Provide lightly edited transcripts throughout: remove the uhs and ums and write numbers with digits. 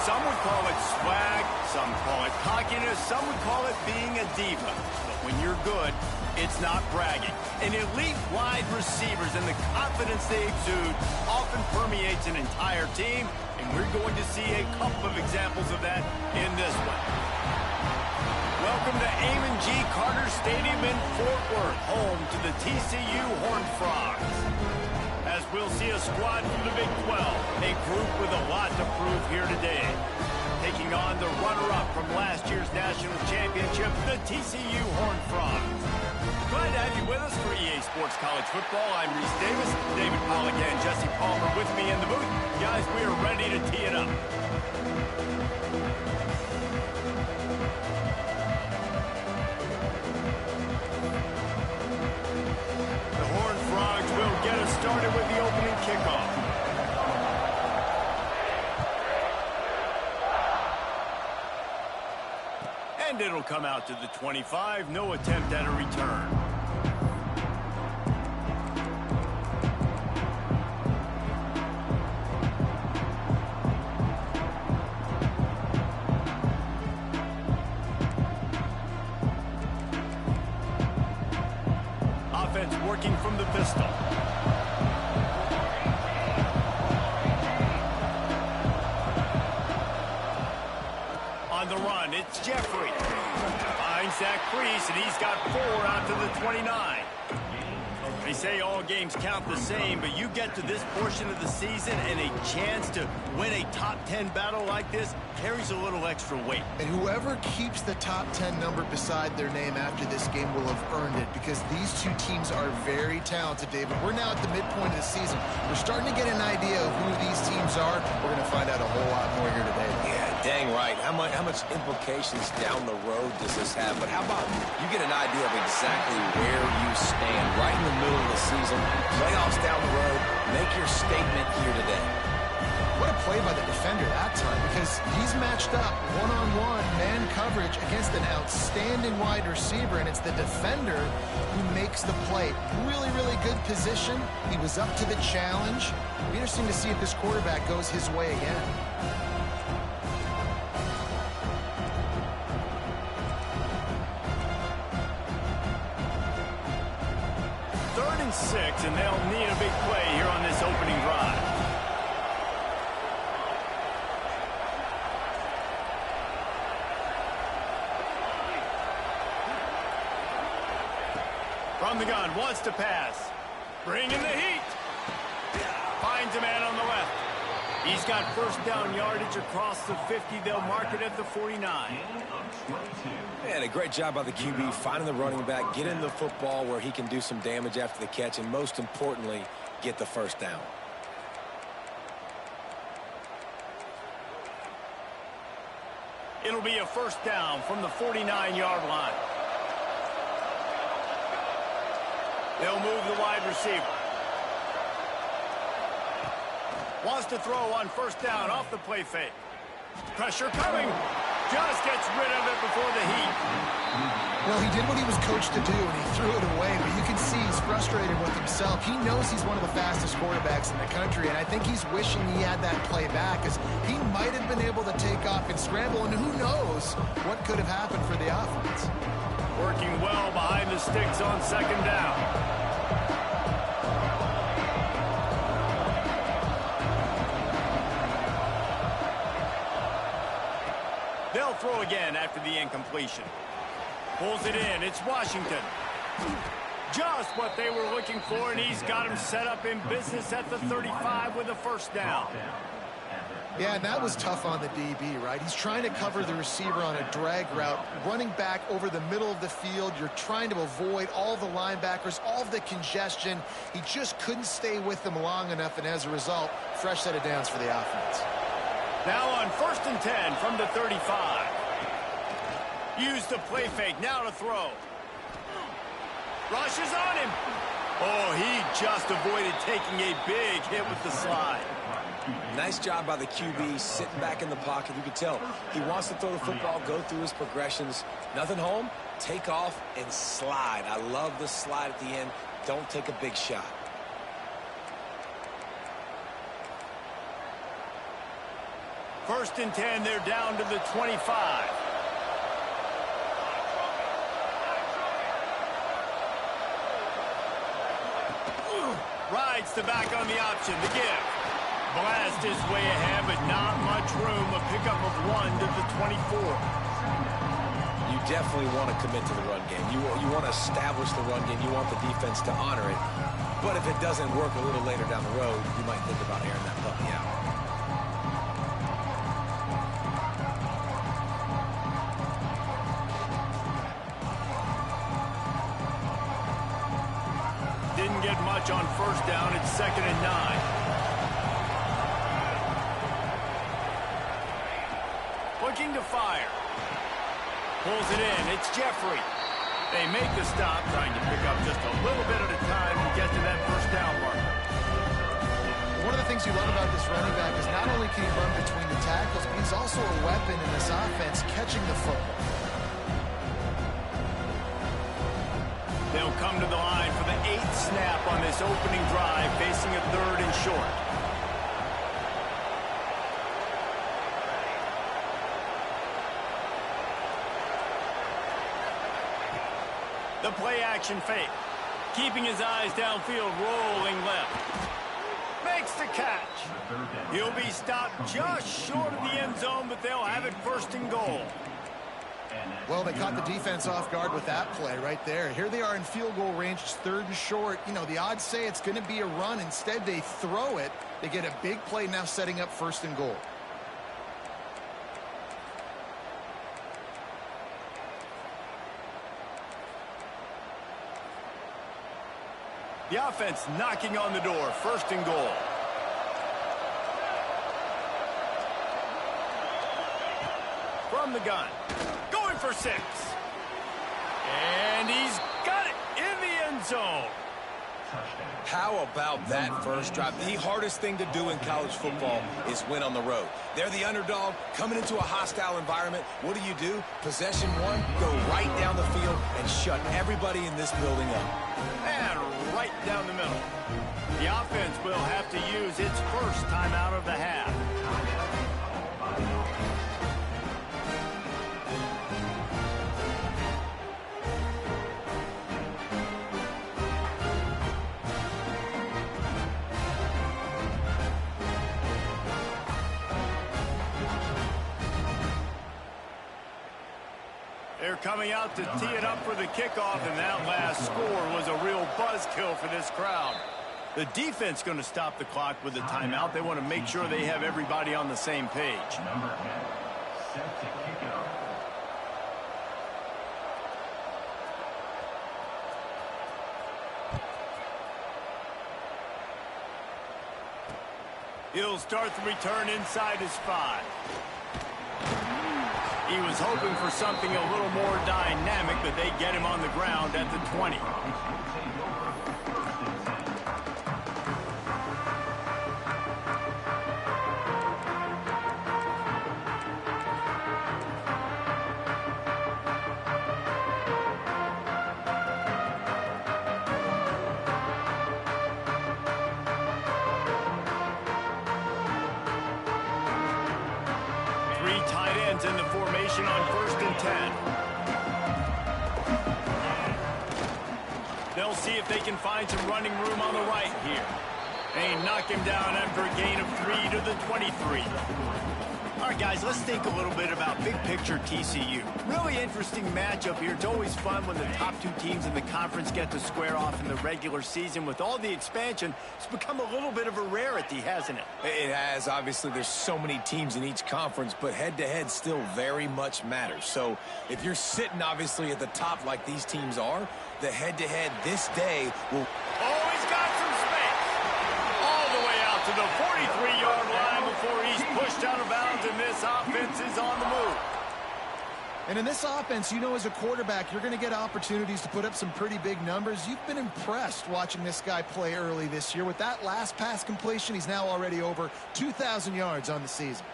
Some would call it swag, some call it cockiness, some would call it being a diva. But when you're good, it's not bragging. And elite wide receivers and the confidence they exude often permeates an entire team, and we're going to see a couple of examples of that in this one. Welcome to Amon G. Carter Stadium in Fort Worth, home to the TCU Horned Frogs. As we'll see a squad from the Big 12, a group with a lot to prove here today. Taking on the runner-up from last year's national championship, the TCU Horned Frogs. Glad to have you with us for EA Sports College Football. I'm Reese Davis, David Pollack and Jesse Palmer with me in the booth. Guys, we are ready to tee it up. Get us started with the opening kickoff. And it'll come out to the 25. No attempt at a return. Offense working from the pistol. On the run, it's Jeffrey. Finds Zach Priest, and he's got 4 out to the 29. They say all games count the same, but you get to this portion of the season and a chance to win a top 10 battle like this carries a little extra weight. And whoever keeps the top 10 number beside their name after this game will have earned it, because these two teams are very talented, David. We're now at the midpoint of the season. We're starting to get an idea of who these teams are. We're going to find out a whole lot more here today. Yeah, dang right. How much implications down the road does this have? But how about you get an idea of exactly where you stand right in the middle of the season, playoffs down the road, make your statement here today. What a play by the defender that time, because he's matched up one-on-one man coverage against an outstanding wide receiver, and it's the defender who makes the play. Really, really good position. He was up to the challenge. It'll be interesting to see if this quarterback goes his way again. Third and 6, and they'll need a big play here on this opening drive. From the gun, wants to pass. Bringing the heat. Finds a man on the left. He's got first down yardage across the 50. They'll mark it at the 49. And a great job by the QB finding the running back, getting the football where he can do some damage after the catch, and most importantly, get the first down. It'll be a first down from the 49-yard line. They'll move the wide receiver. Wants to throw on first down off the play fake. Pressure coming. Just gets rid of it before the heat. Well, he did what he was coached to do, and he threw it away, but you can see he's frustrated with himself. He knows he's one of the fastest quarterbacks in the country, and I think he's wishing he had that play back, because he might have been able to take off and scramble, and who knows what could have happened for the offense. Working well behind the sticks on second down. They'll throw again after the incompletion. Pulls it in. It's Washington. Just what they were looking for, and he's got him set up in business at the 35 with a first down. Yeah, and that was tough on the DB, right? He's trying to cover the receiver on a drag route, running back over the middle of the field. You're trying to avoid all the linebackers, all of the congestion. He just couldn't stay with them long enough, and as a result, fresh set of downs for the offense. Now on first and 10 from the 35. Use the play fake, now to throw. Rushes on him. Oh, he just avoided taking a big hit with the slide. Nice job by the QB sitting back in the pocket. You can tell he wants to throw the football, go through his progressions. Nothing home, take off and slide. I love the slide at the end. Don't take a big shot. First and 10, they're down to the 25. Rides the back on the option, the give. Blast is way ahead, but not much room. A pickup of 1 to the 24. You definitely want to commit to the run game. You want to establish the run game. You want the defense to honor it. But if it doesn't work a little later down the road, you might think about airing that puppy out. Didn't get much on first down. It's 2nd and 9. Looking to fire. Pulls it in. It's Jeffrey. They make the stop, trying to pick up just a little bit at a time to get to that first down marker. One of the things you love about this running back is not only can he run between the tackles, but he's also a weapon in this offense catching the football. They'll come to the line for the 8th snap on this opening drive, facing a 3rd and short. The play action fake. Keeping his eyes downfield, rolling left. Makes the catch. He'll be stopped just short of the end zone, but they'll have it 1st and goal. Well, they caught the defense off guard with that play right there. Here they are in field goal range, 3rd and short. You know, the odds say it's going to be a run. Instead, they throw it. They get a big play now setting up 1st and goal. The offense knocking on the door, 1st and goal. From the gun, going for 6. And he's got it in the end zone. How about that first drive? The hardest thing to do in college football is win on the road. They're the underdog coming into a hostile environment. What do? Possession 1, go right down the field and shut everybody in this building up. And right down the middle. The offense will have to use its first timeout of the half. They're coming out to tee it up for the kickoff, and that last score was a real buzzkill for this crowd. The defense going to stop the clock with the timeout. They want to make sure they have everybody on the same page. Number 10, set to kick it off. He'll start the return inside his 5. He was hoping for something a little more dynamic, but they get him on the ground at the 20. In the formation on 1st and 10. They'll see if they can find some running room on the right here. They knock him down after a gain of 3 to the 23. All right, guys, let's think a little bit about big picture TCU. Really interesting matchup here. It's always fun when the top 2 teams in the conference get to square off in the regular season. With all the expansion, it's become a little bit of a rarity, hasn't it? It has. Obviously, there's so many teams in each conference, but head-to-head still very much matters. So if you're sitting, obviously, at the top like these teams are, the head-to-head this day will... Oh, he's got some space. All the way out to the 43-yard line before he's pushed out of bounds, and this offense is on the move. And in this offense, you know, as a quarterback, you're going to get opportunities to put up some pretty big numbers. You've been impressed watching this guy play early this year. With that last pass completion, he's now already over 2,000 yards on the season.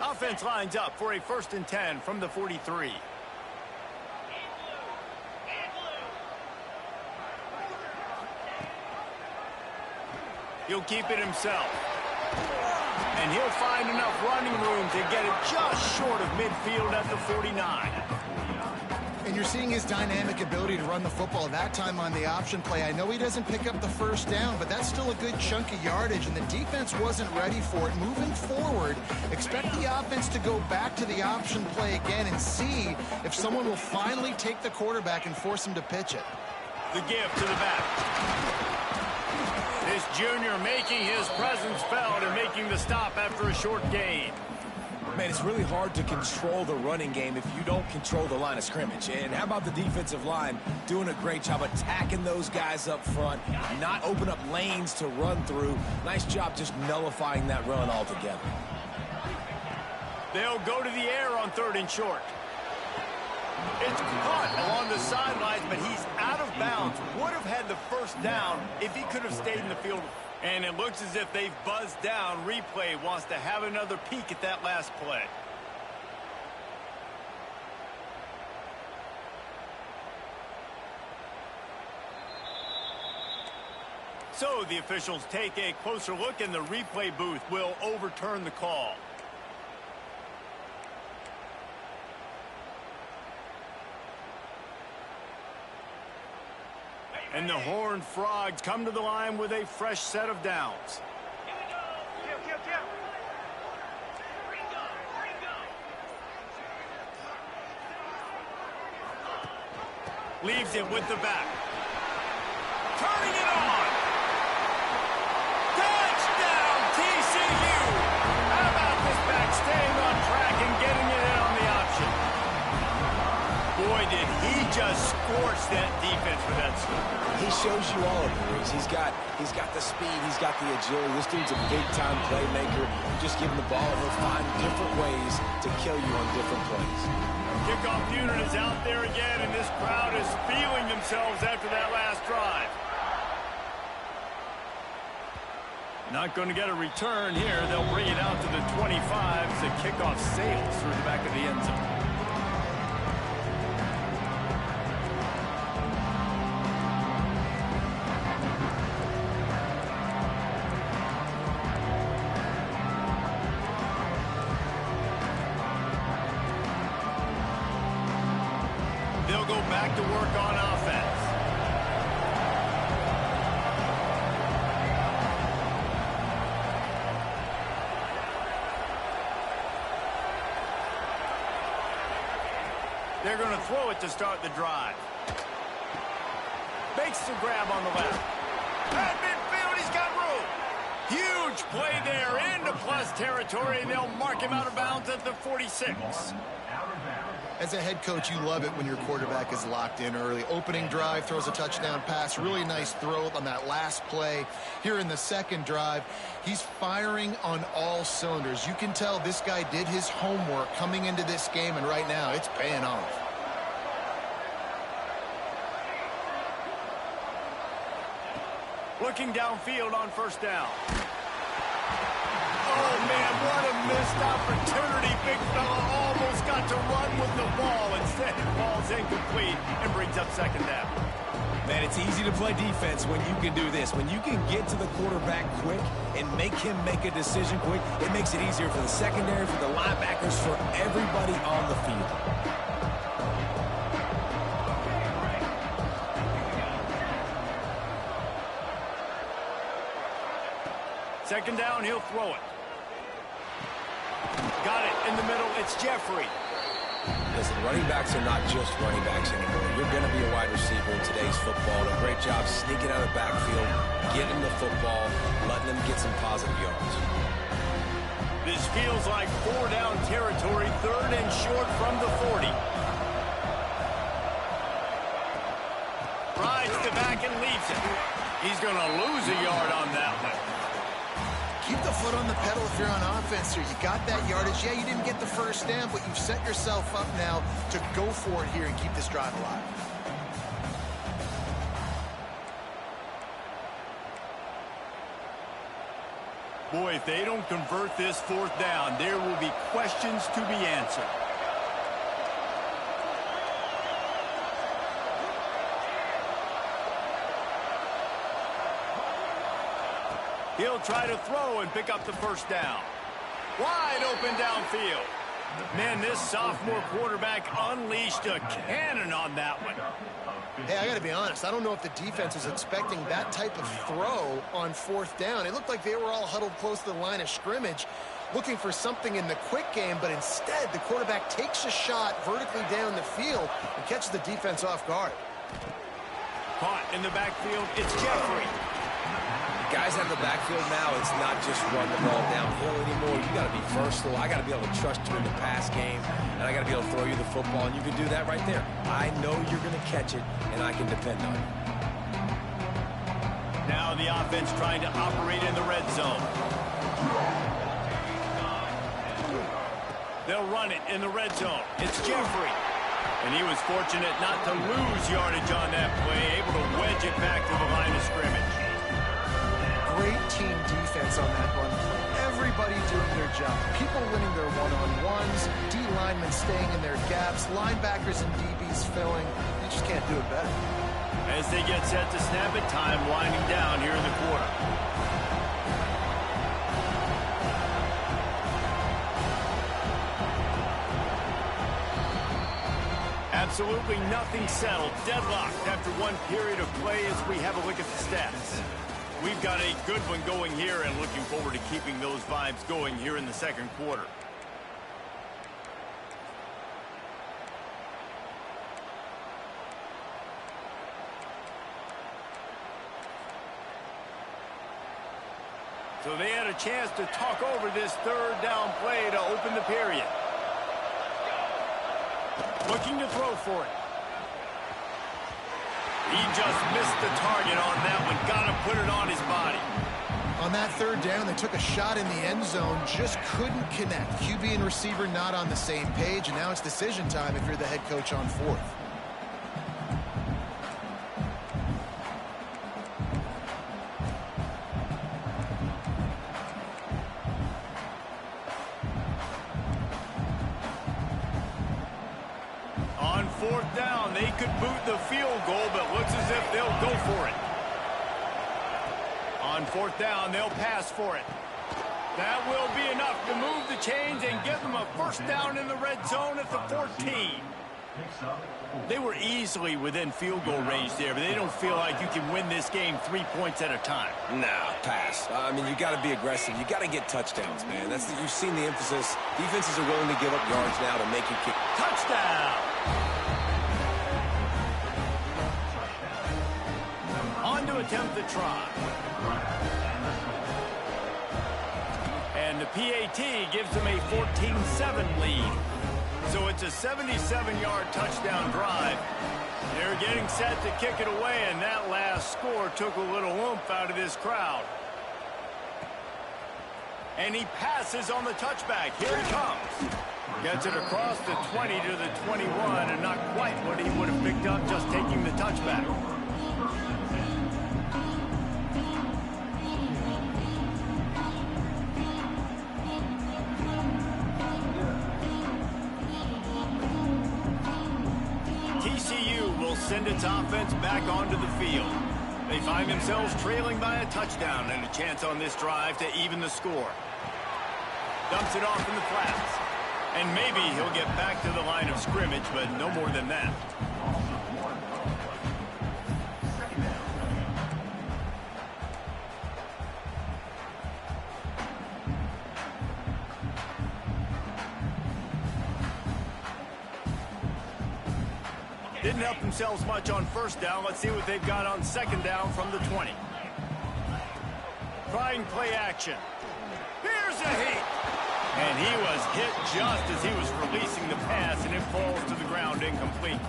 Offense lines up for a 1st and 10 from the 43. He'll keep it himself. And he'll find enough running room to get it just short of midfield at the 49. And you're seeing his dynamic ability to run the football. That time on the option play, I know he doesn't pick up the first down, but that's still a good chunk of yardage, and the defense wasn't ready for it. Moving forward, expect the offense to go back to the option play again and see if someone will finally take the quarterback and force him to pitch it. The give to the back. This junior making his presence felt and making the stop after a short gain. Man, it's really hard to control the running game if you don't control the line of scrimmage. And how about the defensive line doing a great job attacking those guys up front, not open up lanes to run through. Nice job just nullifying that run altogether. They'll go to the air on 3rd and short. It's caught along the sidelines, but he's out of bounds. Would have had the first down if he could have stayed in the field. And it looks as if they've buzzed down. Replay wants to have another peek at that last play. So the officials take a closer look, and the replay booth will overturn the call. And the Horned Frogs come to the line with a fresh set of downs. Leaves it with the back. Turning it on. Touchdown, TCU. How about this back staying on track and getting it in on the option? Boy, did he just scorch that defense with that stop. He shows you all of it, Reese. He's got the speed, he's got the agility. This dude's a big-time playmaker. You just give him the ball, and he'll find different ways to kill you on different plays. Kickoff unit is out there again, and this crowd is feeling themselves after that last drive. Not going to get a return here. They'll bring it out to the 25 as the kickoff sails through the back of the end zone. They'll go back to work on offense. They're going to throw it to start the drive. Makes the grab on the left. At midfield, he's got room. Huge play there into plus territory, and they'll mark him out of bounds at the 46. As a head coach, you love it when your quarterback is locked in early. Opening drive, throws a touchdown pass. Really nice throw on that last play. Here in the second drive, he's firing on all cylinders. You can tell this guy did his homework coming into this game, and right now it's paying off. Looking downfield on first down. Oh, man, what a missed opportunity. Big fella almost got to run with the ball. Instead, it falls incomplete and brings up second down. Man, it's easy to play defense when you can do this. When you can get to the quarterback quick and make him make a decision quick, it makes it easier for the secondary, for the linebackers, for everybody on the field. Second down, he'll throw it. Got it in the middle. It's Jeffrey. Listen, running backs are not just running backs anymore. You're going to be a wide receiver in today's football. A great job sneaking out of the backfield, getting the football, letting them get some positive yards. This feels like 4-down territory, 3rd and short from the 40. Rides the back and leaves it. He's going to lose a yard on that one. Keep the foot on the pedal if you're on offense here. You got that yardage. Yeah, you didn't get the first down, but you've set yourself up now to go for it here and keep this drive alive. Boy, if they don't convert this 4th down, there will be questions to be answered. He'll try to throw and pick up the first down. Wide open downfield. Man, this sophomore quarterback unleashed a cannon on that one. Hey, I got to be honest. I don't know if the defense was expecting that type of throw on 4th down. It looked like they were all huddled close to the line of scrimmage, looking for something in the quick game, but instead the quarterback takes a shot vertically down the field and catches the defense off guard. Caught in the backfield, it's Jeffrey. Guys out of the backfield now, it's not just run the ball downhill anymore. You got to be versatile. I got to be able to trust you in the pass game, and I got to be able to throw you the football, and you can do that right there. I know you're going to catch it, and I can depend on it. Now the offense trying to operate in the red zone. They'll run it in the red zone. It's Jeffrey. And he was fortunate not to lose yardage on that play, able to wedge it back to the line of scrimmage. Great team defense on that run play. Everybody doing their job. People winning their one-on-ones, D linemen staying in their gaps, linebackers and DBs filling. You just can't do it better. As they get set to snap it, time winding down here in the quarter. Absolutely nothing settled. Deadlocked after one period of play as we have a look at the stats. We've got a good one going here and looking forward to keeping those vibes going here in the second quarter. So they had a chance to talk over this 3rd down play to open the period. Looking to throw for it. He just missed the target on that one. Got to put it on his body. On that 3rd down, they took a shot in the end zone, just couldn't connect. QB and receiver not on the same page, and now it's decision time if you're the head coach on 4th. On 4th down, they could boot the field goal, but looks as if they'll go for it. On 4th down, they'll pass for it. That will be enough to move the chains and give them a 1st down in the red zone at the 14. They were easily within field goal range there, but they don't feel like you can win this game 3 points at a time. Nah, pass. I mean, you got to be aggressive. You got to get touchdowns, man. You've seen the emphasis. Defenses are willing to give up yards now to make you kick. Touchdown! On to attempt the try. And the PAT gives them a 14-7 lead. So it's a 77-yard touchdown drive. They're getting set to kick it away, and that last score took a little oomph out of this crowd. And he passes on the touchback. Here he comes. Gets it across the 20 to the 21, and not quite what he would have picked up just taking the touchback. TCU will send its offense back onto the field. They find themselves trailing by a touchdown and a chance on this drive to even the score. Dumps it off in the flats. And maybe he'll get back to the line of scrimmage, but no more than that. Didn't help themselves much on 1st down. Let's see what they've got on 2nd down from the 20. Trying play action. Here's a hit. And he was hit just as he was releasing the pass, and it falls to the ground incomplete.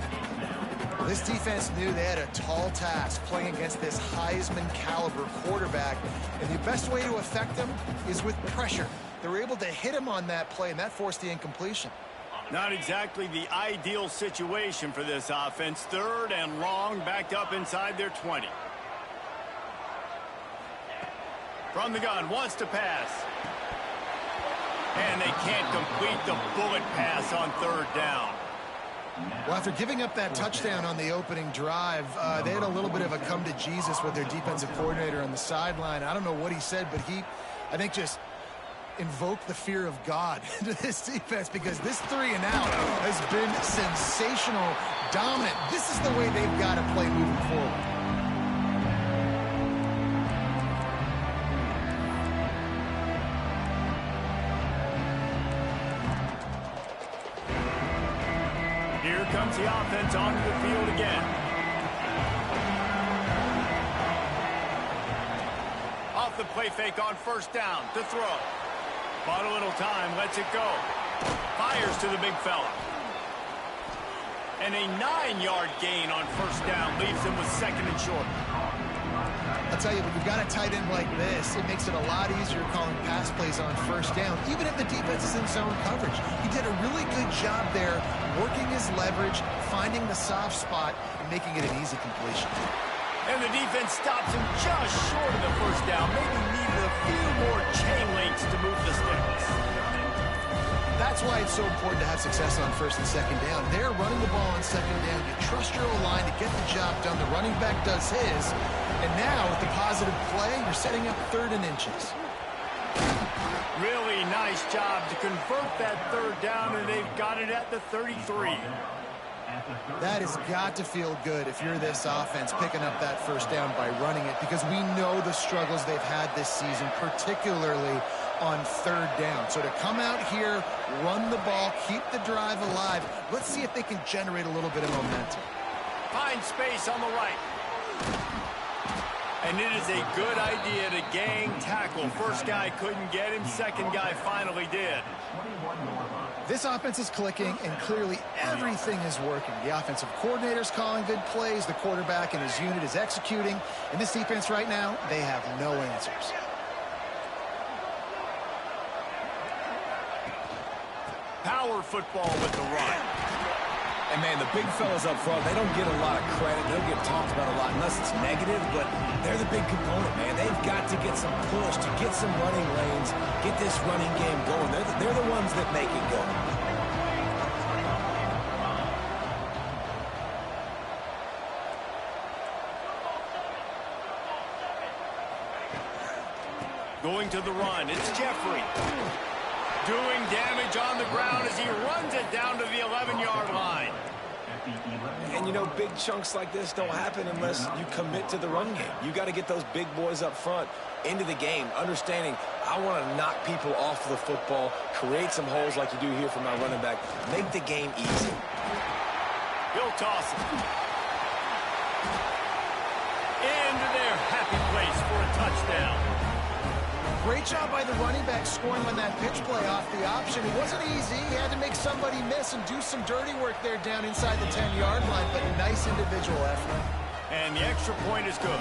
This defense knew they had a tall task playing against this Heisman caliber quarterback, and the best way to affect him is with pressure. They were able to hit him on that play, and that forced the incompletion. Not exactly the ideal situation for this offense. 3rd and long, backed up inside their 20. From the gun, wants to pass. And they can't complete the bullet pass on 3rd down. Well, after giving up that touchdown on the opening drive, they had a little bit of a come to Jesus with their defensive coordinator on the sideline. I don't know what he said, but he, I think, just invoke the fear of God into this defense, because this 3 and out has been sensational, dominant. This is the way they've got to play moving forward. Here comes the offense onto the field again. Off the play fake on first down to throw. Bought a little time, lets it go. Fires to the big fella. And a 9-yard gain on first down leaves him with second and short. I'll tell you, when you've got a tight end like this, it makes it a lot easier calling pass plays on first down, even if the defense is in zone coverage. He did a really good job there, working his leverage, finding the soft spot, and making it an easy completion. And the defense stops him just short of the first down. Maybe needed a few more chain links to move the sticks. That's why it's so important to have success on first and second down. They're running the ball on second down. You trust your O-line to get the job done. The running back does his. And now, with the positive play, you're setting up 3rd and inches. Really nice job to convert that 3rd down, and they've got it at the 33. That has got to feel good if you're this offense, picking up that first down by running it, because we know the struggles they've had this season, particularly on 3rd down. So to come out here, run the ball, keep the drive alive, let's see if they can generate a little bit of momentum. Find space on the right. And it is a good idea to gang tackle. First guy couldn't get him, second guy finally did. This offense is clicking, and clearly everything is working. The offensive coordinator's calling good plays, the quarterback and his unit is executing, and this defense right now, they have no answers. Power football with the run. And, man, the big fellas up front, they don't get a lot of credit. They don't get talked about a lot unless it's negative, but they're the big component, man. They've got to get some push, to get some running lanes, get this running game going. They're the ones that make it go. Going to the run, it's Jeffrey. Doing damage on the ground as he runs it down to the 11-yard line. And, you know, big chunks like this don't happen unless you commit to the run game. You got to get those big boys up front into the game, understanding I want to knock people off the football, create some holes like you do here for my running back, make the game easy. He'll toss it. Into their happy place for a touchdown. Great job by the running back scoring on that pitch play off the option. It wasn't easy. He had to make somebody miss and do some dirty work there down inside the 10-yard line, but nice individual effort. And the extra point is good.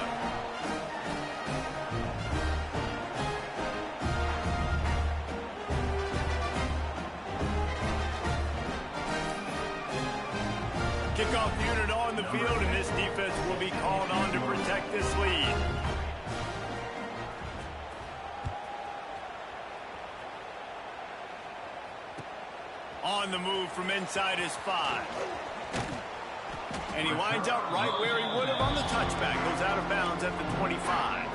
Kickoff unit on the field, and this defense will be called on to protect this lead. On the move from inside his 5. And he winds up right where he would have on the touchback. Goes out of bounds at the 25.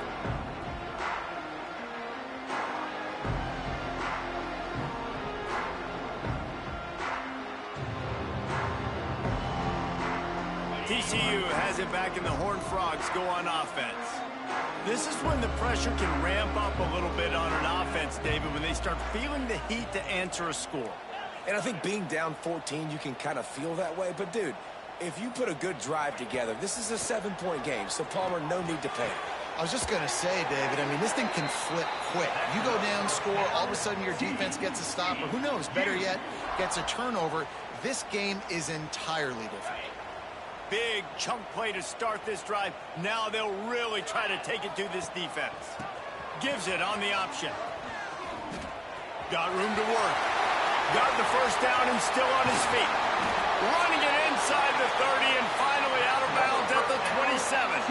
TCU has it back, and the Horned Frogs go on offense. This is when the pressure can ramp up a little bit on an offense, David, when they start feeling the heat to answer a score. And I think being down 14, you can kind of feel that way. But, dude, if you put a good drive together, this is a 7-point game. So, Palmer, no need to panic. I was just going to say, David, I mean, this thing can flip quick. You go down, score, all of a sudden your defense gets a stop, or who knows, better yet, gets a turnover. This game is entirely different. Big chunk play to start this drive. Now they'll really try to take it to this defense. Gives it on the option. Got room to work. Got the first down and still on his feet. Running it inside the 30 and finally out of bounds at the 27.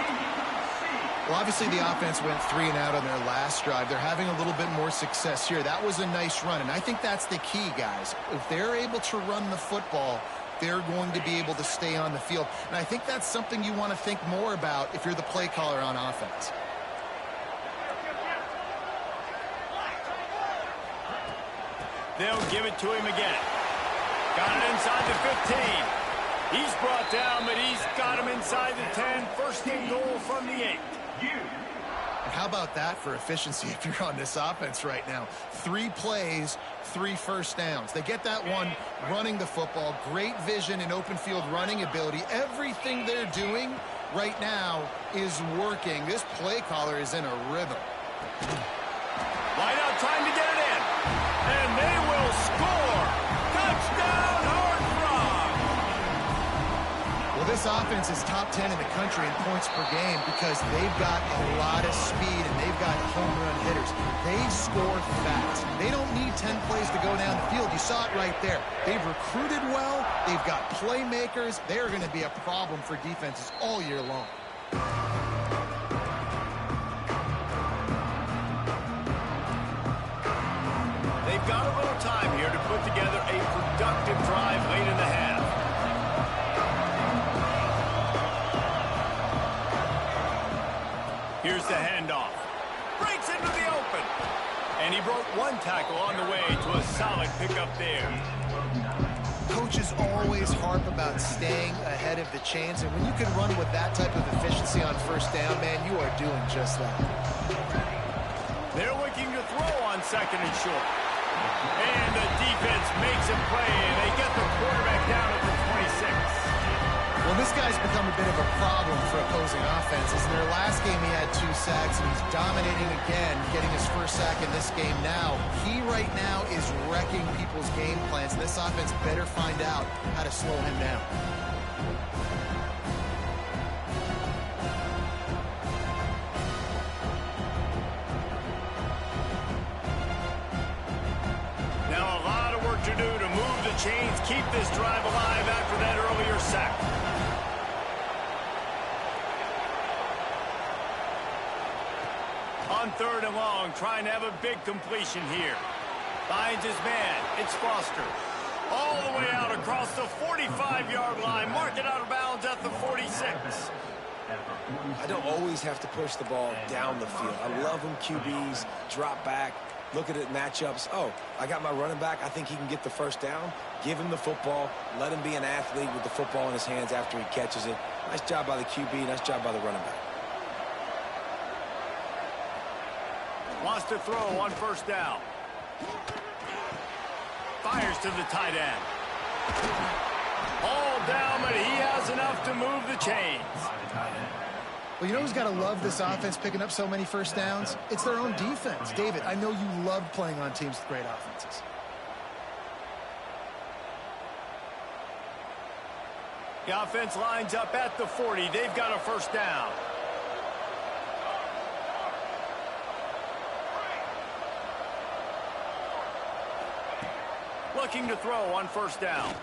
Well, obviously the offense went 3 and out on their last drive. They're having a little bit more success here. That was a nice run, and I think that's the key, guys. If they're able to run the football, they're going to be able to stay on the field. And I think that's something you want to think more about if you're the play caller on offense. They'll give it to him again. Got it inside the 15. He's brought down, but he's got him inside the 10. First and goal from the 8. And how about that for efficiency if you're on this offense right now? 3 plays, 3 first downs. They get that one running the football. Great vision and open field running ability. Everything they're doing right now is working. This play caller is in a rhythm. Wide out trying to get it in. And they will score. Touchdown, Hard Rock. Well, this offense is top 10 in the country in points per game because they've got a lot of speed and they've got home run hitters. They score fast. They don't need 10 plays to go down the field. You saw it right there. They've recruited well. They've got playmakers. They're going to be a problem for defenses all year long. They've got a little time here to put together a productive drive late in the half. Here's the handoff. Breaks into the open. And he broke 1 tackle on the way to a solid pickup there. Coaches always harp about staying ahead of the chains, and when you can run with that type of efficiency on first down, man, you are doing just that. They're looking to throw on 2nd and short. And the defense makes a play, and they get the quarterback down at the 26. Well, this guy's become a bit of a problem for opposing offenses. In their last game, he had 2 sacks, and he's dominating again, getting his first sack in this game now. He right now is wrecking people's game plans, and this offense better find out how to slow him down. Now a lot of work to do to move the chains, keep this drive alive after that earlier sack. On 3rd and long, trying to have a big completion here. Finds his man. It's Foster. All the way out across the 45-yard line. Mark it out of bounds at the 46. I don't always have to push the ball down the field. I love when QBs drop back, look at it matchups. Oh, I got my running back. I think he can get the first down. Give him the football. Let him be an athlete with the football in his hands after he catches it. Nice job by the QB. Nice job by the running back. Wants to throw on 1st down. Fires to the tight end. All down, but he has enough to move the chains. Well, you know who's got to love this offense picking up so many first downs? It's their own defense. David, I know you love playing on teams with great offenses. The offense lines up at the 40. They've got a first down. Looking to throw on 1st down.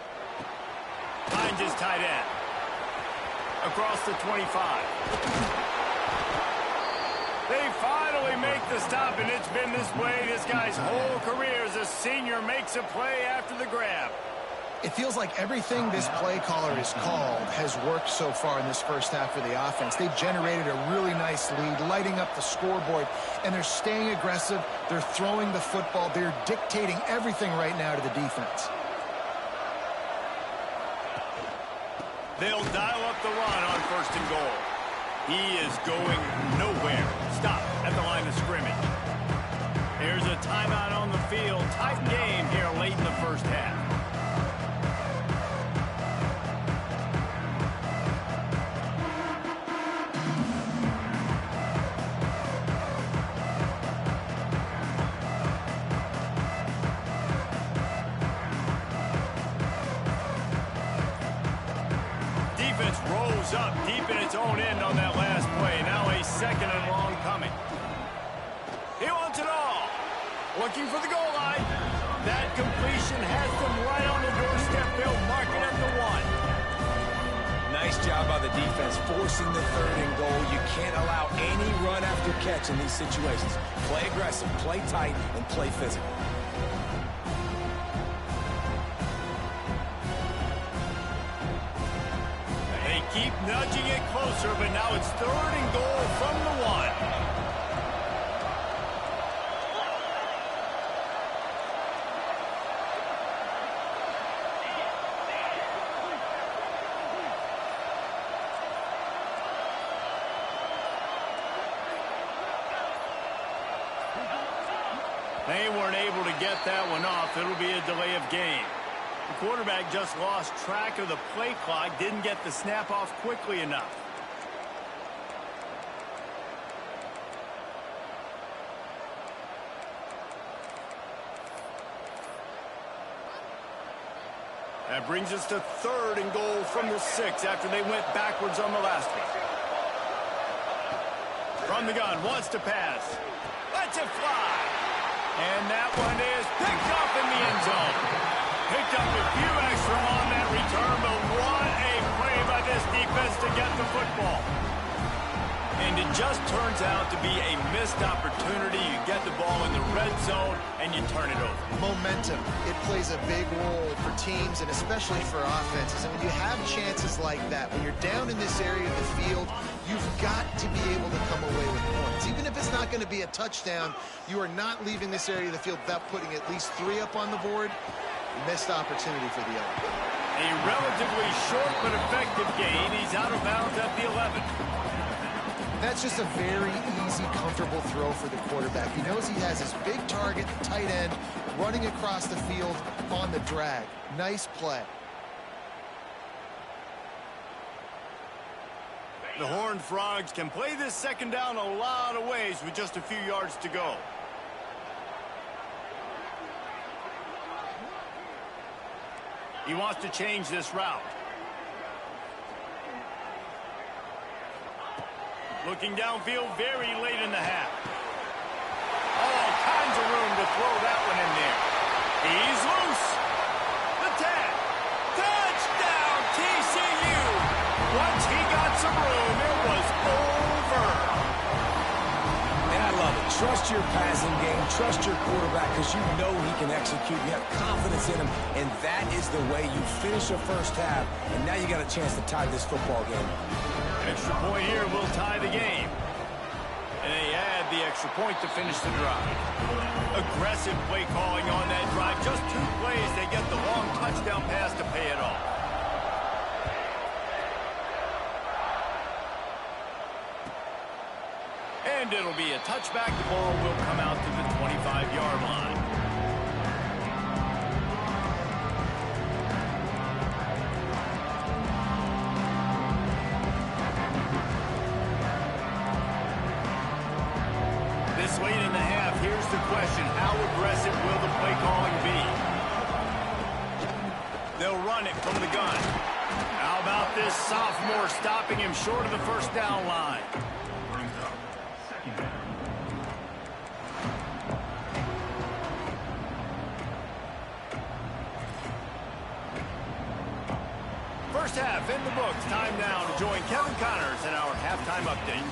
Finds his tight end. Across the 25. They finally make the stop, and it's been this way this guy's whole career as a senior makes a play after the grab. It feels like everything this play caller is called has worked so far in this first half for the offense. They've generated a really nice lead, lighting up the scoreboard, and they're staying aggressive. They're throwing the football. They're dictating everything right now to the defense. They'll dial up the run on 1st and goal. He is going nowhere. Stop at the line of scrimmage. There's a timeout on the field. Tight game here late in the first half. Rolls up deep in its own end on that last play. Now a 2nd and long coming. He wants it all. Looking for the goal line. That completion has them right on the doorstep. They'll mark it at the 1. Nice job by the defense forcing the 3rd and goal. You can't allow any run after catch in these situations. Play aggressive, play tight, and play physical. Keep nudging it closer, but now it's 3rd and goal from the 1. They weren't able to get that one off. It'll be a delay of game. The quarterback just lost track of the play clock, didn't get the snap off quickly enough. That brings us to 3rd and goal from the 6 after they went backwards on the last one. From the gun, wants to pass. Lets it fly. And that one is picked up in the end zone. Picked up a few extra on that return, but what a play by this defense to get the football. And it just turns out to be a missed opportunity. You get the ball in the red zone, and you turn it over. Momentum. It plays a big role for teams and especially for offenses. And when you have chances like that, when you're down in this area of the field, you've got to be able to come away with points. Even if it's not going to be a touchdown, you are not leaving this area of the field without putting at least 3 up on the board. Missed opportunity for the other. A relatively short but effective gain. He's out of bounds at the 11. That's just a very easy, comfortable throw for the quarterback. He knows he has his big target, the tight end, running across the field on the drag. Nice play. The Horned Frogs can play this second down a lot of ways with just a few yards to go. He wants to change this route. Looking downfield very late in the half. All kinds of room to throw that one in there. He's loose. The tag. Touchdown, TCU. Once he got some room, it was over. And I love it. Trust your passing game. Trust your quarterback because you know he can execute. You have confidence in him, and that is the way you finish a first half. And now you got a chance to tie this football game. Extra point here will tie the game. And they add the extra point to finish the drive. Aggressive play calling on that drive. Just 2 plays, they get the long touchdown pass to pay it off. And it'll be a touchback. The ball will come out to the 25-yard line. This late in the half, here's the question. How aggressive will the play calling be? They'll run it from the gun. How about this sophomore stopping him short of the first down line? First half in the books. Time now to join Kevin Connors in our halftime update.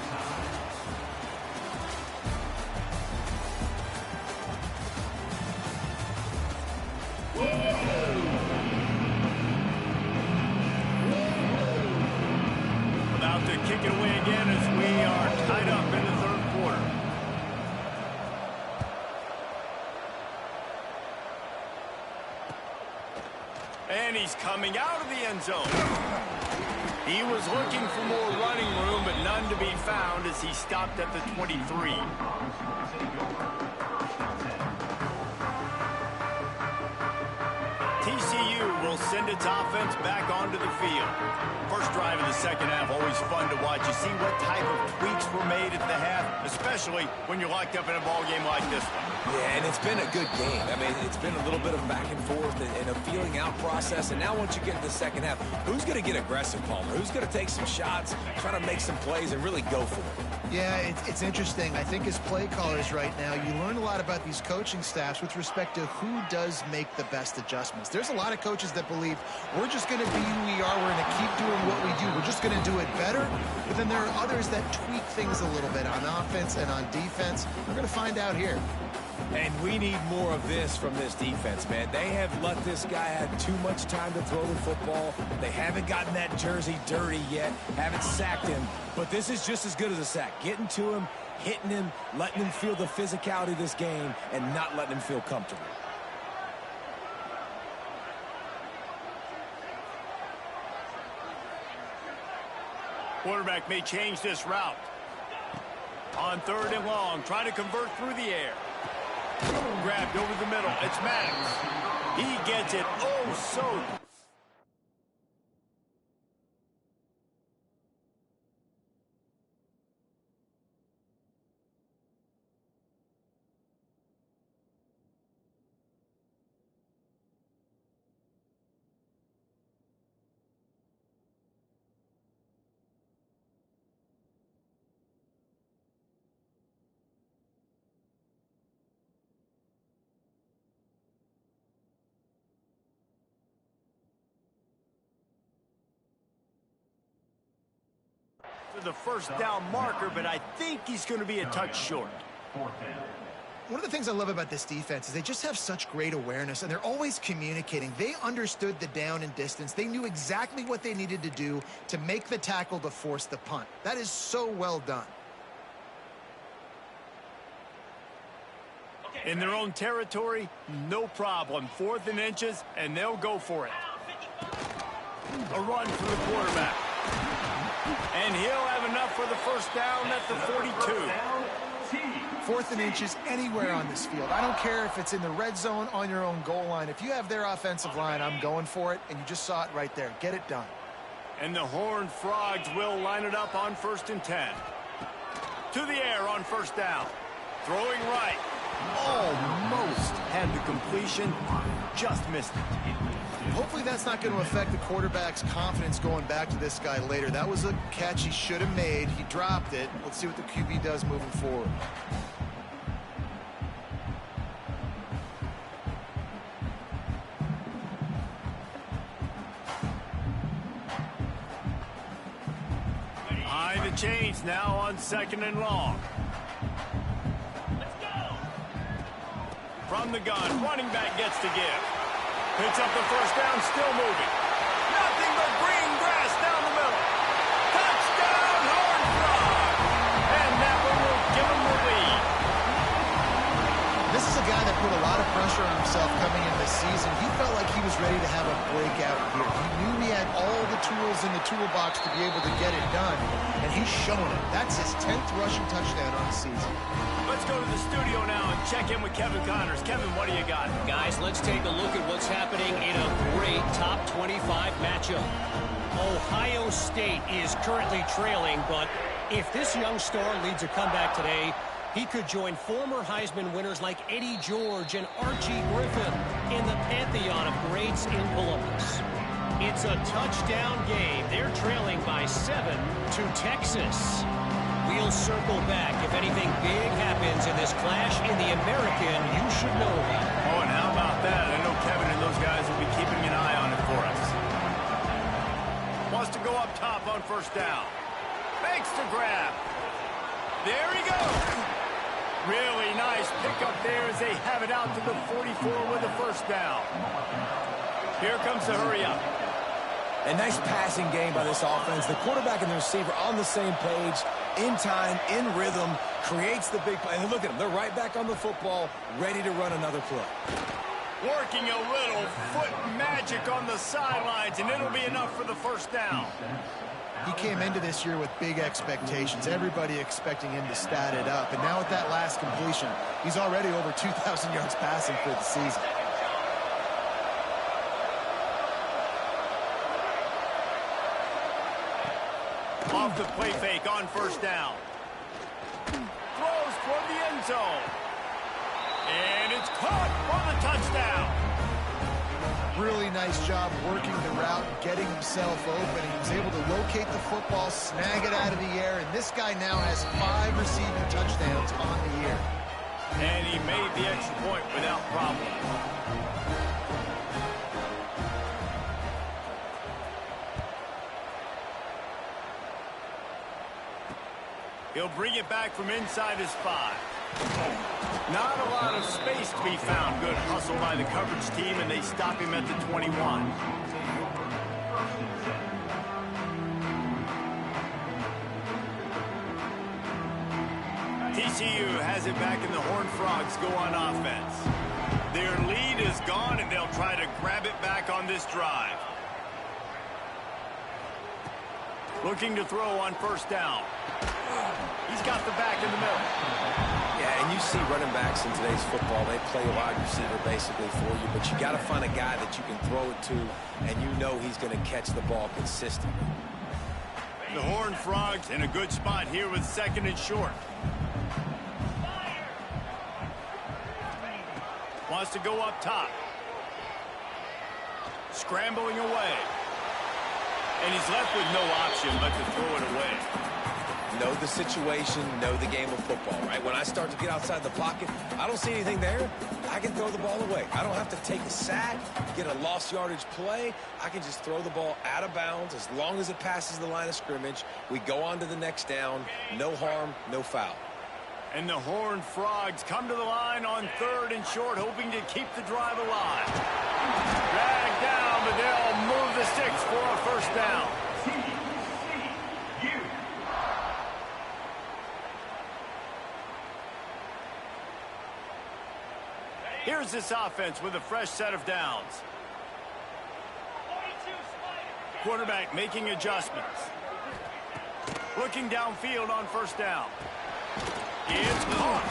About to kick it away again as we are tied up in the 3rd quarter. And he's coming out of the end zone. He was looking for more running room, but none to be found as he stopped at the 23. TCU will send its offense back onto the field. First drive of the second half, always fun to watch. You see what type of tweaks were made at the half, especially when you're locked up in a ball game like this one. Yeah, and it's been a good game. I mean, it's been a little bit of back and forth and a feeling out process. And now once you get to the second half, who's going to get aggressive, Palmer? Who's going to take some shots, try to make some plays, and really go for it? Yeah, it's interesting. I think as play callers right now, you learn a lot about these coaching staffs with respect to who does make the best adjustments. There's a lot of coaches that believe we're just going to be who we are. We're going to keep doing what we do. We're just going to do it better. But then there are others that tweak things a little bit on offense and on defense. We're going to find out here. And we need more of this from this defense, man. They have let this guy have too much time to throw the football. They haven't gotten that jersey dirty yet, haven't sacked him. But this is just as good as a sack. Getting to him, hitting him, letting him feel the physicality of this game, and not letting him feel comfortable. Quarterback may change this route. On 3rd and long, trying to convert through the air. Grabbed over the middle. It's Maddox. He gets it oh so. For the first down marker, but I think he's going to be a touch short. One of the things I love about this defense is they just have such great awareness, and they're always communicating. They understood the down and distance. They knew exactly what they needed to do to make the tackle to force the punt. That is so well done. In their own territory, no problem. 4th and inches, and they'll go for it. A run for the quarterback. And he'll have enough for the first down at the 42. 4th and inches anywhere on this field. I don't care if it's in the red zone, on your own goal line. If you have their offensive line, I'm going for it, and you just saw it right there. Get it done. And the Horned Frogs will line it up on 1st and 10. To the air on first down. Throwing right. Almost had the completion. Just missed it. Hopefully that's not going to affect the quarterback's confidence going back to this guy later. That was a catch he should have made. He dropped it. Let's see what the QB does moving forward. Behind the chains now on 2nd and long. From the gun, running back gets to give. Picks up the first down, still moving. Nothing but green grass down the middle. Touchdown, Horned Frog. And that one will give him the lead. This is a guy that put a lot of pressure on himself coming into the season. He felt like he was ready to have a breakout here. He knew he had all the tools in the toolbox to be able to get it done, and he's shown it. That's his 10th rushing touchdown on the season. Let's go to the studio now and check in with Kevin Connors. Kevin, what do you got? Guys, let's take a look at what's happening in a great top 25 matchup. Ohio State is currently trailing, but if this young star leads a comeback today, he could join former Heisman winners like Eddie George and Archie Griffin in the pantheon of greats in Columbus. It's a touchdown game. They're trailing by 7 to Texas. We'll circle back if anything big happens in this clash in the American you should know about. Oh, and how about that? I know Kevin and those guys will be keeping an eye on it for us. Wants to go up top on first down. Makes the grab. There he goes. Really nice pickup there as they have it out to the 44 with the first down. Here comes the hurry up. A nice passing game by this offense. The quarterback and the receiver on the same page, in time, in rhythm, creates the big play. And look at them. They're right back on the football, ready to run another play. Working a little foot magic on the sidelines, and it'll be enough for the first down. He came into this year with big expectations. Everybody expecting him to stat it up. And now with that last completion, he's already over 2,000 yards passing for the season. Off the play fake on first down. Throws toward the end zone. And it's caught for the touchdown. Really nice job working the route, getting himself open. He was able to locate the football, snag it out of the air, and this guy now has 5 receiving touchdowns on the year. And he made the extra point without problem. He'll bring it back from inside his 5. Not a lot of space to be found. Good hustle by the coverage team, and they stop him at the 21. TCU has it back, and the Horned Frogs go on offense. Their lead is gone, and they'll try to grab it back on this drive. Looking to throw on first down. He's got the back in the middle. Yeah, Yeah, and you see running backs in today's football, they play wide receiver basically for you, but you got to find a guy that you can throw it to, and you know he's going to catch the ball consistently. The Horned Frogs in a good spot here with 2nd and short. Wants to go up top. Scrambling away. And he's left with no option but to throw it away. Know the situation, know the game of football, right? When I start to get outside the pocket, I don't see anything there, I can throw the ball away. I don't have to take a sack, get a lost yardage play. I can just throw the ball out of bounds as long as it passes the line of scrimmage. We go on to the next down. No harm, no foul. And the Horned Frogs come to the line on 3rd and short, hoping to keep the drive alive. Dragged down, but they'll move the sticks for a 1st down. Here's this offense with a fresh set of downs. Quarterback making adjustments. Looking downfield on 1st down. It's caught.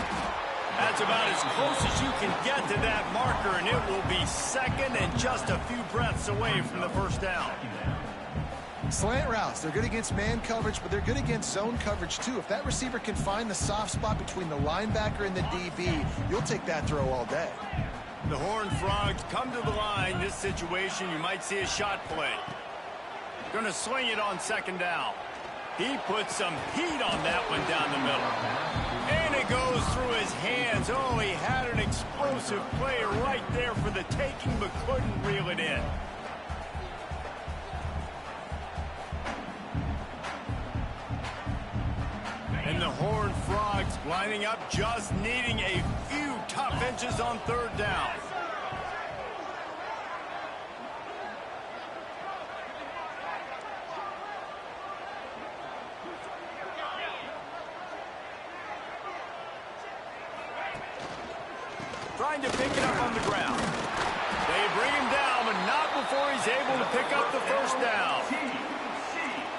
That's about as close as you can get to that marker, and it will be 2nd and just a few breaths away from the 1st down. Slant routes, they're good against man coverage, but they're good against zone coverage too. If that receiver can find the soft spot between the linebacker and the DB, you'll take that throw all day. The Horned Frogs come to the line. This situation, you might see a shot play. Going to swing it on 2nd down. He puts some heat on that one down the middle. And it goes through his hands. Oh, he had an explosive player right there for the taking, but couldn't reel it in. And the Horned Frogs lining up, just needing a few tough inches on 3rd down. Trying to pick it up on the ground. They bring him down, but not before he's able to pick up the 1st down.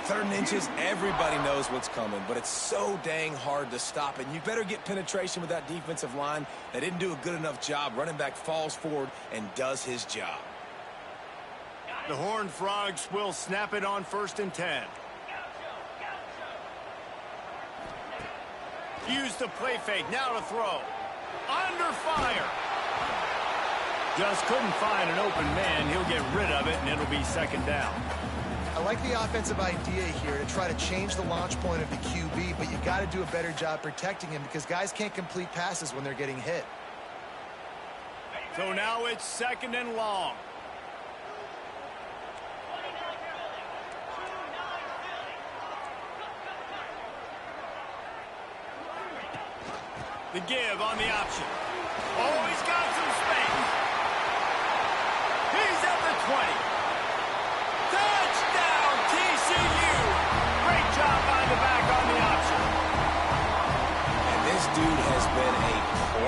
3rd and inches, everybody knows what's coming, but it's so dang hard to stop it. You better get penetration with that defensive line. They didn't do a good enough job. Running back falls forward and does his job. The Horned Frogs will snap it on 1st and 10. Use the play fake, now to throw. Under fire. Just couldn't find an open man. He'll get rid of it, and it'll be 2nd down. I like the offensive idea here to try to change the launch point of the QB, but you got to do a better job protecting him because guys can't complete passes when they're getting hit. So now it's 2nd and long. The give on the option. Oh, he's got some space. He's at the 20. Touchdown, TCU. Great job by the back on the option. And this dude has been a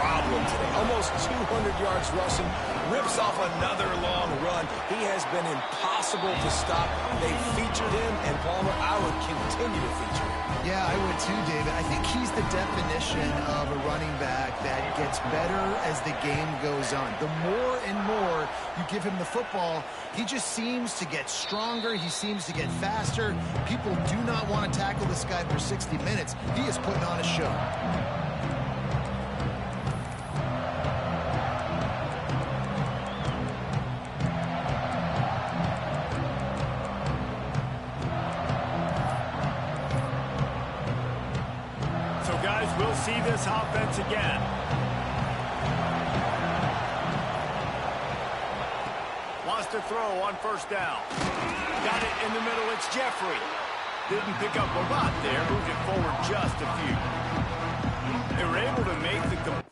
problem today. Almost 200 yards rushing. Rips off another long run. He has been impossible to stop. They featured him, and Palmer, I would continue to feature him. Yeah, I would too, David. I think he's the definition of a running back that gets better as the game goes on. The more and more you give him the football, he just seems to get stronger. He seems to get faster. People do not want to tackle this guy for 60 minutes. He is putting on a show. We'll see this offense again. Wants to throw on 1st down. Got it in the middle. It's Jeffrey. Didn't pick up a lot there. Moved it forward just a few. They were able to make the...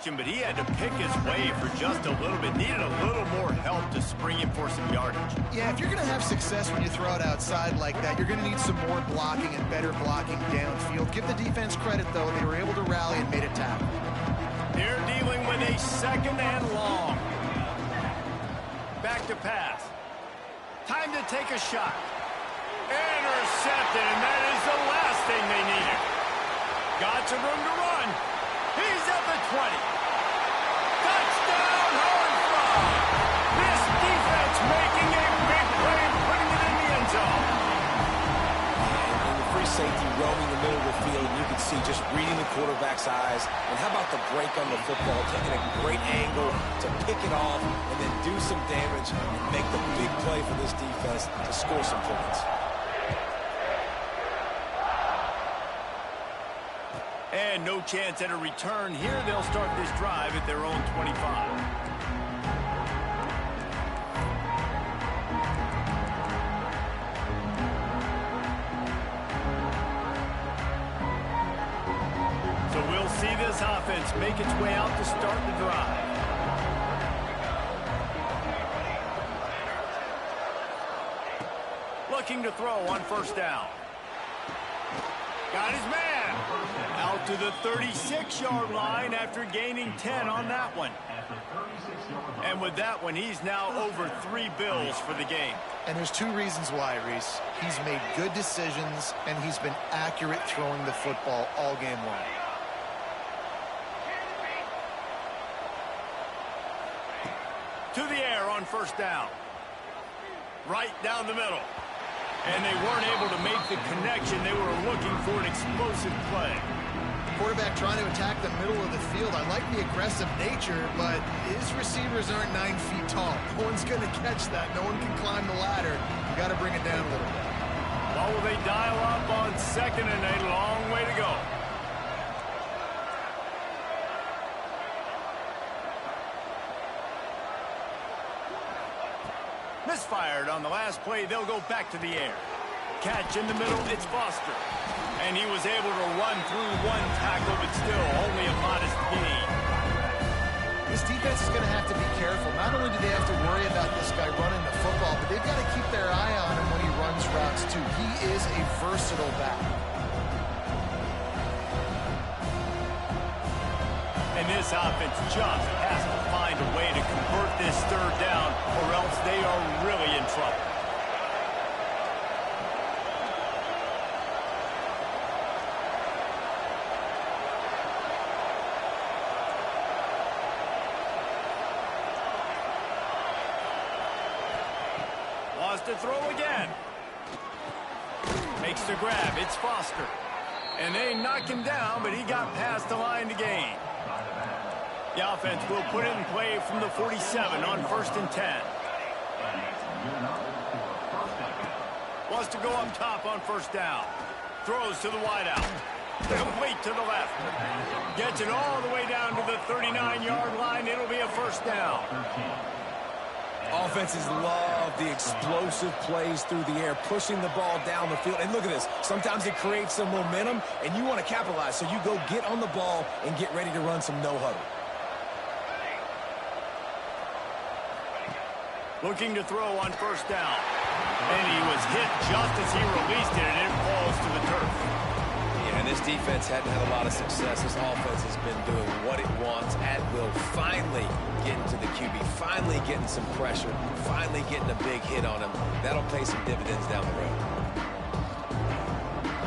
protection, but he had to pick his way for just a little bit. Needed a little more help to spring him for some yardage. Yeah, if you're going to have success when you throw it outside like that, you're going to need some more blocking and better blocking downfield. Give the defense credit, though. They were able to rally and made a tackle. They're dealing with a 2nd and long. Back to pass. Time to take a shot. Intercepted, and that is the last thing they needed. Got some room to run. He's at the 20. Touchdown, home run. This defense making a big play and putting it in the end zone. And the free safety roaming the middle of the field, you can see just reading the quarterback's eyes. And how about the break on the football, taking a great angle to pick it off and then do some damage and make the big play for this defense to score some points. And no chance at a return here. They'll start this drive at their own 25. So we'll see this offense make its way out to start the drive. Looking to throw on 1st down. Got his man. Out to the 36-yard line after gaining 10 on that one. And with that one, he's now over 3 bills for the game. And there's 2 reasons why, Reese. He's made good decisions, and he's been accurate throwing the football all game long. To the air on 1st down. Right down the middle. And they weren't able to make the connection. They were looking for an explosive play. Quarterback trying to attack the middle of the field. I like the aggressive nature, but his receivers aren't 9 feet tall. No one's going to catch that. No one can climb the ladder. You got to bring it down a little bit. Well, will they dial up on 2nd and a long way to go? Misfired on the last play. They'll go back to the air. Catch in the middle. It's Foster. And he was able to run through 1 tackle, but still only a modest gain. This defense is going to have to be careful. Not only do they have to worry about this guy running the football, but they've got to keep their eye on him when he runs routes, too. He is a versatile back. And this offense just has to find a way to convert this 3rd down, or else they are really in trouble. Wants to throw again. Makes the grab. It's Foster. And they knock him down, but he got past the line to gain. The offense will put it in play from the 47 on 1st and 10. Wants to go up top on 1st down. Throws to the wideout. Complete to the left. Gets it all the way down to the 39-yard line. It'll be a 1st down. Offenses love the explosive plays through the air, pushing the ball down the field. And look at this. Sometimes it creates some momentum, and you want to capitalize. So you go get on the ball and get ready to run some no-huddle. Looking to throw on 1st down. And he was hit just as he released it, and it falls to the turf. Yeah, and this defense hadn't had a lot of success. This offense has been doing what it wants at will. Finally getting to the QB, finally getting some pressure, finally getting a big hit on him. That'll pay some dividends down the road.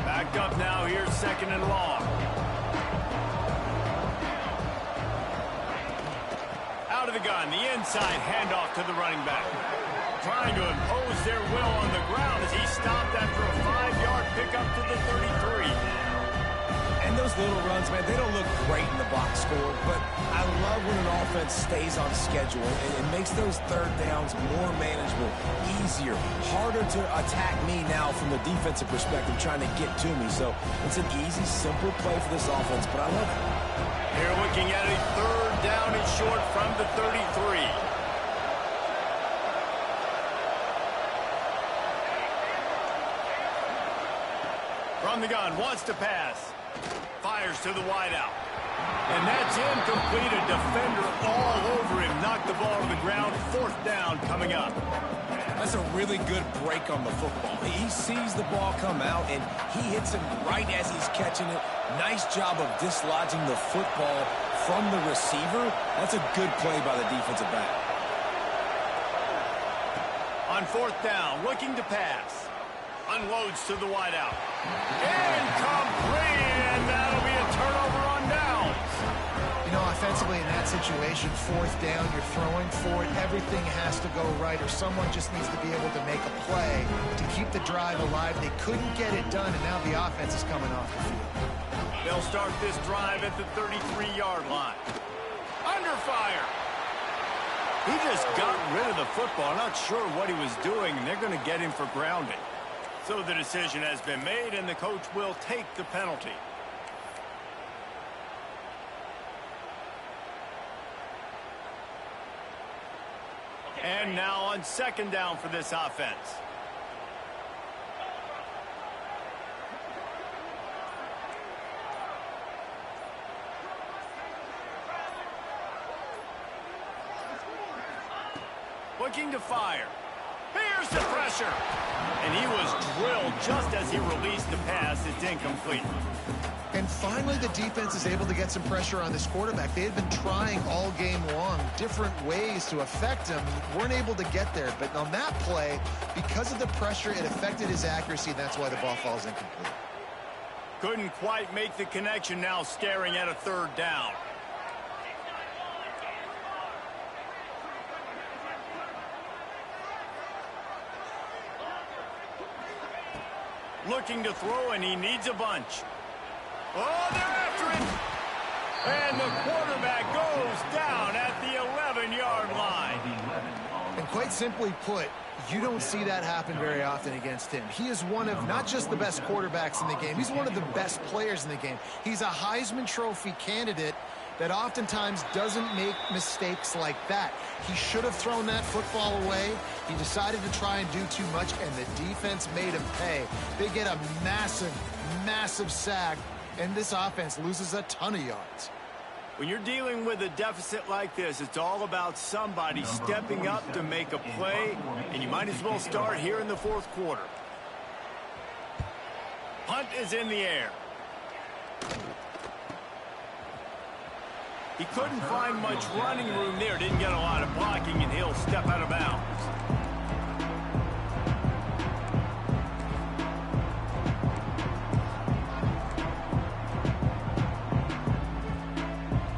Back up now. Here's 2nd and long. Out of the gun, the inside handoff to the running back. Trying to impose their will on the ground as he stopped after a 5-yard pickup to the 33. And those little runs, man, they don't look great in the box score, but I love when an offense stays on schedule and it makes those 3rd downs more manageable, easier, harder to attack me now from the defensive perspective trying to get to me. So it's an easy, simple play for this offense, but I love it. They're looking at a 3rd down and short from the 33. From the gun, wants to pass. Fires to the wideout. And that's incomplete. A defender all over him. Knocked the ball to the ground. 4th down coming up. That's a really good break on the football. He sees the ball come out, and he hits him right as he's catching it. Nice job of dislodging the football from the receiver. That's a good play by the defensive back. On 4th down, looking to pass. Unloads to the wideout. Incomplete, and that'll be a turnover on downs. You know, offensively in that situation, 4th down, you're throwing for it. Everything has to go right, or someone just needs to be able to make a play to keep the drive alive. They couldn't get it done, and now the offense is coming off the field. They'll start this drive at the 33-yard line. Under fire. He just got rid of the football. Not sure what he was doing, and they're going to get him for grounding. So the decision has been made, and the coach will take the penalty. And now on 2nd down for this offense. Looking to fire. Here's the pressure. And he was drilled just as he released the pass. It's incomplete. And finally, the defense is able to get some pressure on this quarterback. They had been trying all game long different ways to affect him. Weren't able to get there. But on that play, because of the pressure, it affected his accuracy, and that's why the ball falls incomplete. Couldn't quite make the connection, now staring at a 3rd down. Looking to throw, and he needs a bunch. Oh, they're after it. And the quarterback goes down at the 11-yard line. And quite simply put, you don't see that happen very often against him. He is one of not just the best quarterbacks in the game, he's one of the best players in the game. He's a Heisman Trophy candidate that oftentimes doesn't make mistakes like that. He should have thrown that football away. He decided to try and do too much, and the defense made him pay. They get a massive, massive sack, and this offense loses a ton of yards. When you're dealing with a deficit like this, it's all about somebody stepping up to make a play, and you might as well start here in the 4th quarter. Punt is in the air. He couldn't find much running room there. Didn't get a lot of blocking, and he'll step out of bounds.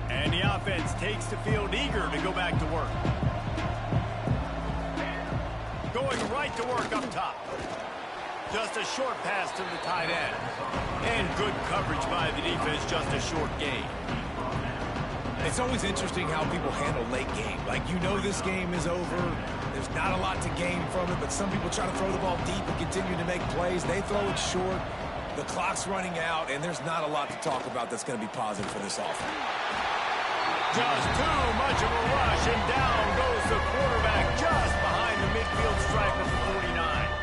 And the offense takes the field eager to go back to work. Going right to work up top. Just a short pass to the tight end. And good coverage by the defense, just a short gain. It's always interesting how people handle late game. Like, you know this game is over. There's not a lot to gain from it, but some people try to throw the ball deep and continue to make plays. They throw it short. The clock's running out, and there's not a lot to talk about that's going to be positive for this offense. Just too much of a rush, and down goes the quarterback just behind the midfield stripe at the 49.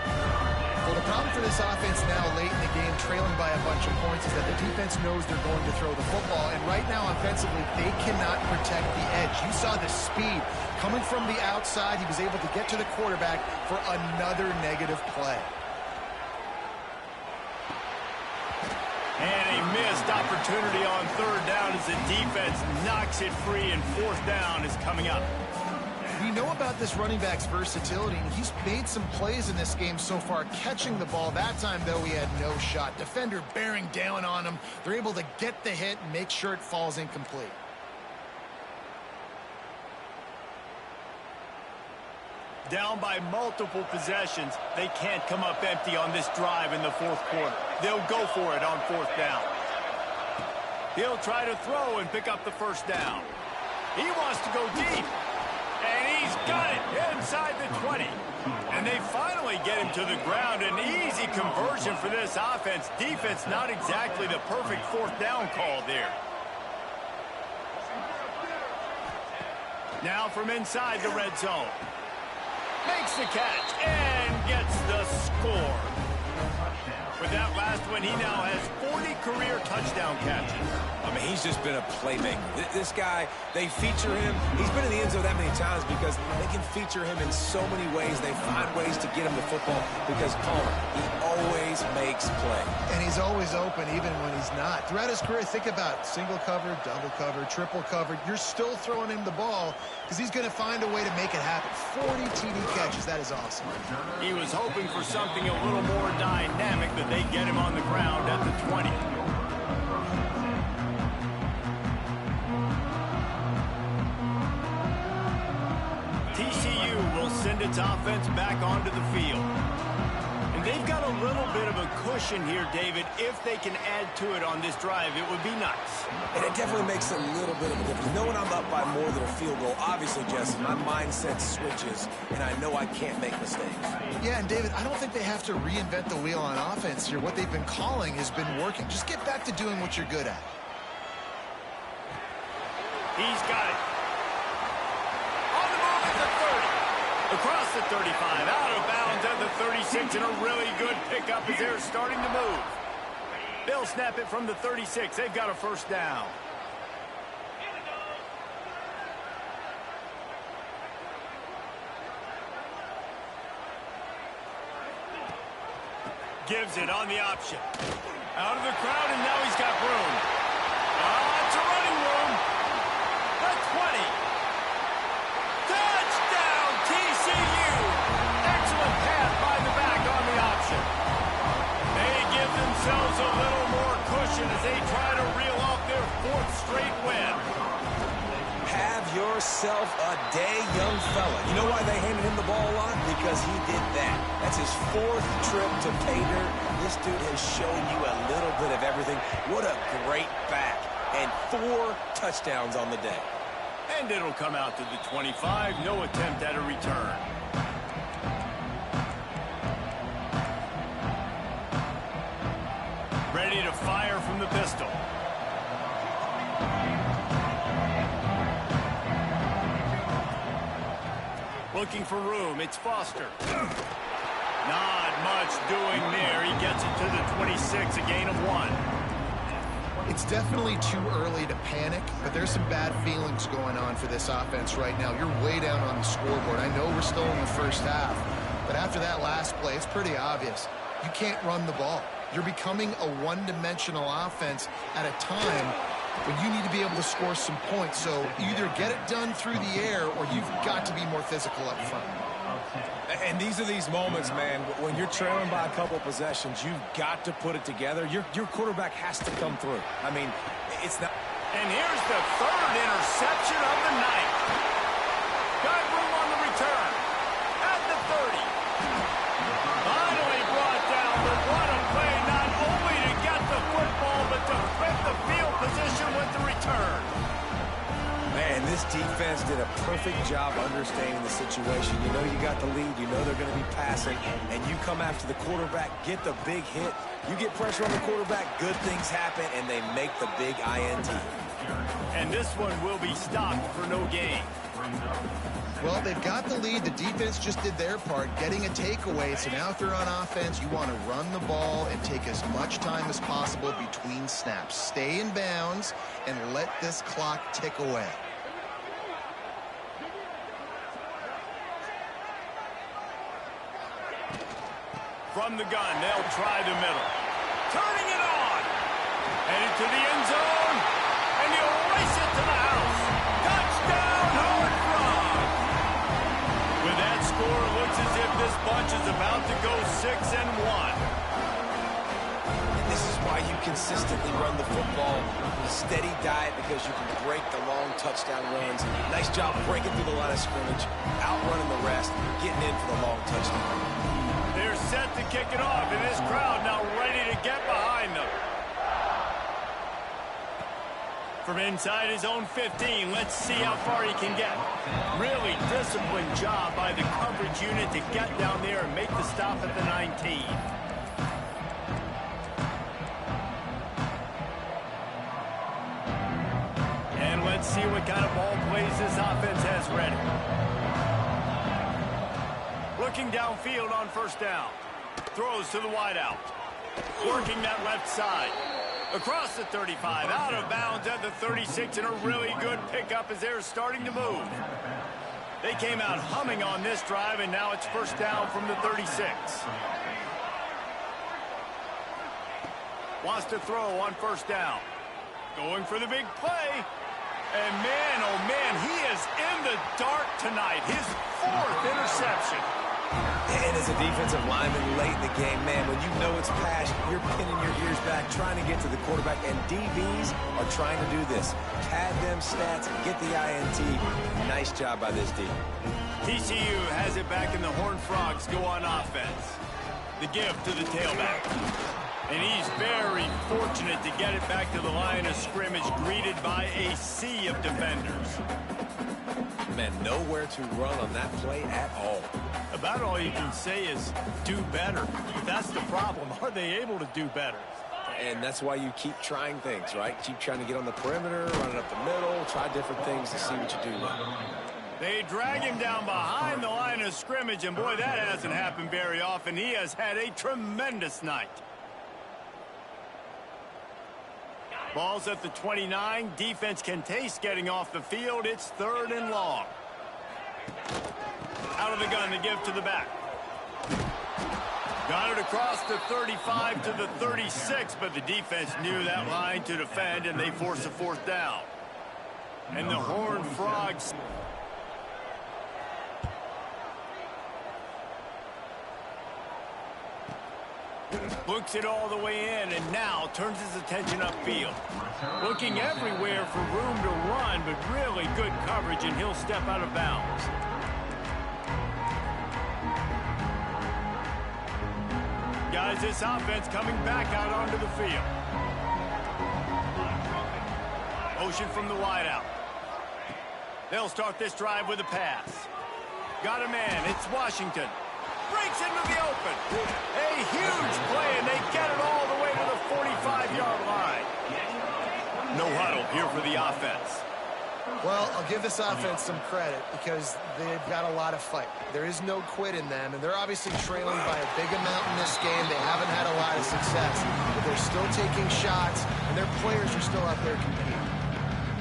Well, the problem for this offense now late in the game, trailing by a bunch of points, is that the defense knows they're going to throw the football. And right now, offensively, they cannot protect the edge. You saw the speed coming from the outside. He was able to get to the quarterback for another negative play. And a missed opportunity on 3rd down as the defense knocks it free, and 4th down is coming up. We know about this running back's versatility, and he's made some plays in this game so far, catching the ball. That time, though, he had no shot. Defender bearing down on him. They're able to get the hit and make sure it falls incomplete. Down by multiple possessions, they can't come up empty on this drive in the 4th quarter. They'll go for it on 4th down. He'll try to throw and pick up the 1st down. He wants to go deep. And he's got it inside the 20. And they finally get him to the ground. An easy conversion for this offense. Defense not exactly the perfect 4th down call there. Now from inside the red zone. Makes the catch and gets the score. With that last one, he now has 40 career touchdown catches. I mean, he's just been a playmaker. This guy, they feature him. He's been in the end zone that many times because they can feature him in so many ways. They find ways to get him the football because, Palmer, he always makes play. And he's always open even when he's not. Throughout his career, think about single cover, double cover, triple cover. You're still throwing him the ball because he's going to find a way to make it happen. 40 TD catches. That is awesome. He was hoping for something a little more dynamic, but they get him on the ground at the 20. TCU will send its offense back onto the field. And they've got a little bit of a cushion here, David. If they can add to it on this drive, it would be nice. And it definitely makes a little bit of a difference. Knowing I'm up by more than a field goal, obviously, Jesse, my mindset switches, and I know I can't make mistakes. Yeah, and David, I don't think they have to reinvent the wheel on offense here. What they've been calling has been working. Just get back to doing what you're good at. He's got it. On the move at the 30. Across the 35, out of bounds at the 36, and a really good pickup as they're starting to move. They'll snap it from the 36. They've got a first down. Gives it on the option. Out of the crowd, and now he's got room. It's a running room. The 20. Touchdown, TCU. Excellent pass by the back on the option. They give themselves a little more cushion as they try to reel off their fourth straight win. Have yourself a day, young fella. You know why they handed him the ball a lot? Because he did that. That's his fourth trip to pay dirt. This dude has shown you a little bit of everything. What a great back. And 4 touchdowns on the day. And it'll come out to the 25. No attempt at a return. Ready to fire from the pistol. Looking for room. It's Foster. Not much doing there. He gets it to the 26, a gain of 1. It's definitely too early to panic, but there's some bad feelings going on for this offense right now. You're way down on the scoreboard. I know we're still in the first half, but after that last play, it's pretty obvious. You can't run the ball. You're becoming a one-dimensional offense at a time when you need to be able to score some points. So either get it done through the air or you've got to be more physical up front. And these are these moments, man, when you're trailing by a couple possessions, you've got to put it together. Your quarterback has to come through. I mean, it's not. And here's the third interception of the night. Got room on the return. At the 30. Finally brought down, but what a play, not only to get the football, but to flip the field position with the return. Man, this defense did a perfect job understanding the situation. You know you got the lead. You know they're going to be passing. And you come after the quarterback, get the big hit. You get pressure on the quarterback, good things happen, and they make the big INT. And this one will be stopped for no gain. Well, they've got the lead. The defense just did their part, getting a takeaway. So now if you're on offense, you want to run the ball and take as much time as possible between snaps. Stay in bounds and let this clock tick away. From the gun, they'll try the middle. Turning it on. Headed to the end zone. And he'll race it to the house. Touchdown, Howard Frog. With that score, it looks as if this bunch is about to go 6-1. And this is why you consistently run the football. A steady diet because you can break the long touchdown runs. Nice job breaking through the line of scrimmage, outrunning the rest, getting in for the long touchdown. They're set to kick it off, and this crowd now ready to get behind them. From inside his own 15, let's see how far he can get. Really disciplined job by the coverage unit to get down there and make the stop at the 19. And let's see what kind of ball plays this offense has ready. Looking downfield on first down. Throws to the wideout. Working that left side. Across the 35, out of bounds at the 36, and a really good pickup as they're starting to move. They came out humming on this drive, and now it's first down from the 36. Wants to throw on first down. Going for the big play. And man, oh man, he is in the dark tonight. His 4th interception. And as a defensive lineman late in the game, man, when you know it's pass, you're pinning your ears back, trying to get to the quarterback, and DBs are trying to do this. Pad them stats, get the INT. Nice job by this D. TCU has it back, and the Horned Frogs go on offense. The give to the tailback. And he's very fortunate to get it back to the line of scrimmage, greeted by a sea of defenders. Man, nowhere to run on that play at all. About all you can say is do better. But that's the problem. Are they able to do better? And that's why you keep trying things, right? Keep trying to get on the perimeter, run it up the middle, try different things to see what you do well. They drag him down behind the line of scrimmage, and boy, that hasn't happened very often. He has had a tremendous night. Ball's at the 29. Defense can taste getting off the field. It's 3rd and long. Out of the gun to give to the back. Got it across the 35 to the 36, but the defense knew that line to defend, and they force a 4th down. And the Horned Frogs... Books it all the way in, and now turns his attention upfield. Looking everywhere for room to run, but really good coverage, and he'll step out of bounds. Guys, this offense coming back out onto the field. Motion from the wideout. They'll start this drive with a pass. Got a man. It's Washington. Breaks into the open. A huge play, and they get it all the way to the 45-yard line. No huddle here for the offense. Well, I'll give this offense some credit because they've got a lot of fight. There is no quit in them, and they're obviously trailing by a big amount in this game. They haven't had a lot of success, but they're still taking shots, and their players are still out there competing.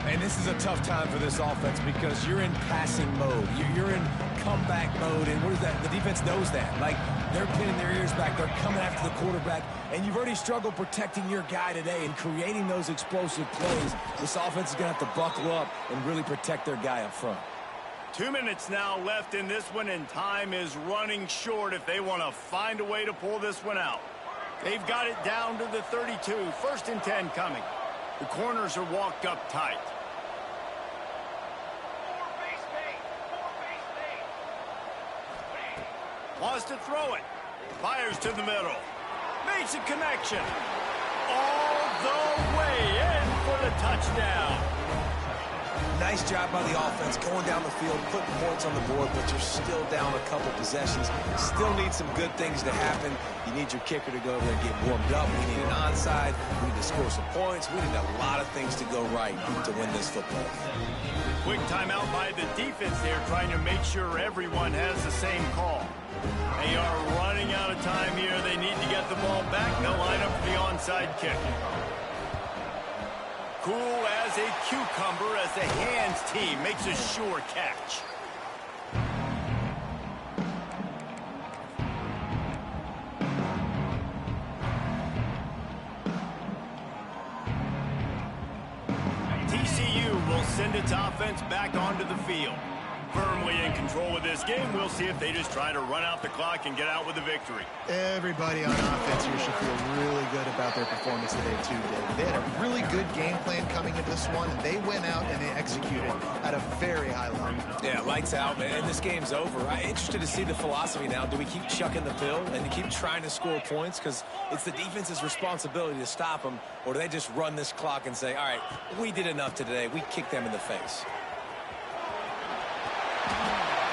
And this is a tough time for this offense because you're in passing mode. You're in comeback mode, and what is that? The defense knows that. Like, they're pinning their ears back. They're coming after the quarterback, and you've already struggled protecting your guy today and creating those explosive plays. This offense is going to have to buckle up and really protect their guy up front. 2 minutes now left in this one, and time is running short if they want to find a way to pull this one out. They've got it down to the 32. 1st and 10 coming. The corners are walked up tight. Wants to throw it. Fires to the middle. Makes a connection. All the way in for the touchdown. Nice job by the offense going down the field, putting points on the board, but you're still down a couple possessions. Still need some good things to happen. You need your kicker to go over there and get warmed up. We need an onside. We need to score some points. We need a lot of things to go right to win this football. Quick timeout by the defense there, trying to make sure everyone has the same call. They are running out of time here. They need to get the ball back. They'll line up for the onside kick. Cool as a cucumber as the hands team makes a sure catch. TCU will send its offense back onto the field. Firmly in control of this game. We'll see if they just try to run out the clock and get out with a victory. Everybody on offense here should feel really good about their performance today, too, David. They had a really good game plan coming into this one, and they went out and they executed at a very high level. Yeah, lights out, man. And this game's over. I'm interested to see the philosophy now. Do we keep chucking the pill and keep trying to score points? Because it's the defense's responsibility to stop them, or do they just run this clock and say, all right, we did enough today. We kicked them in the face.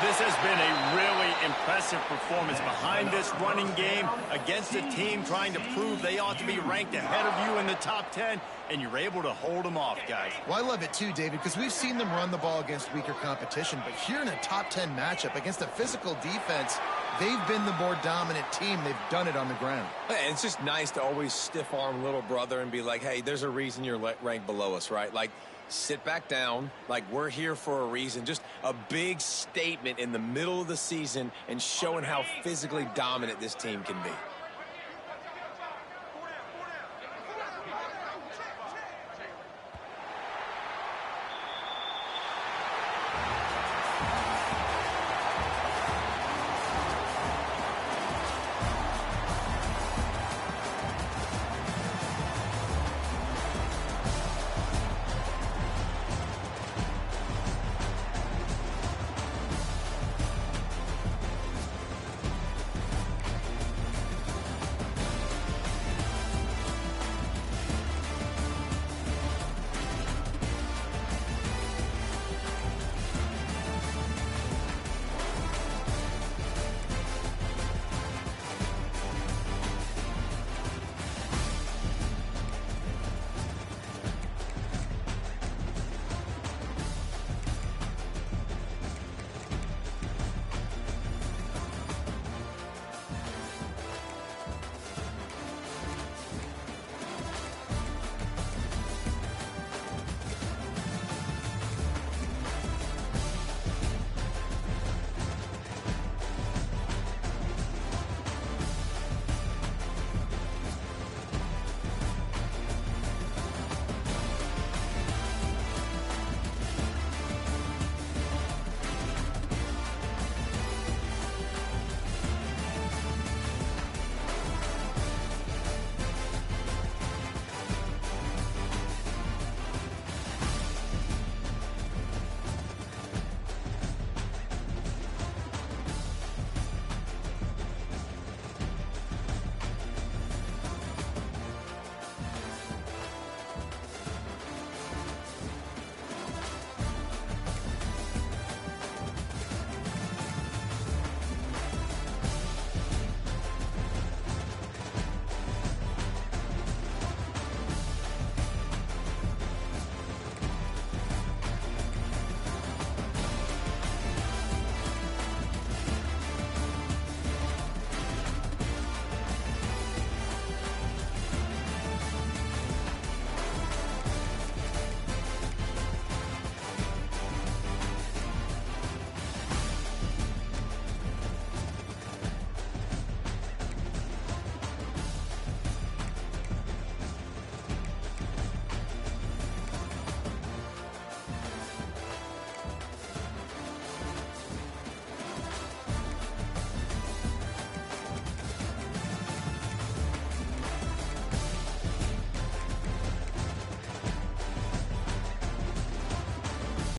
This has been a really impressive performance behind this running game against a team trying to prove they ought to be ranked ahead of you in the top 10, and you're able to hold them off, guys. Well, I love it too, David, because we've seen them run the ball against weaker competition, but here in a top 10 matchup against a physical defense, They've been the more dominant team. They've done it on the ground. And it's just nice to always stiff-arm little brother and be like, hey, there's a reason you're ranked below us, right? Like, sit back down. Like, we're here for a reason. Just a big statement in the middle of the season and showing how physically dominant this team can be.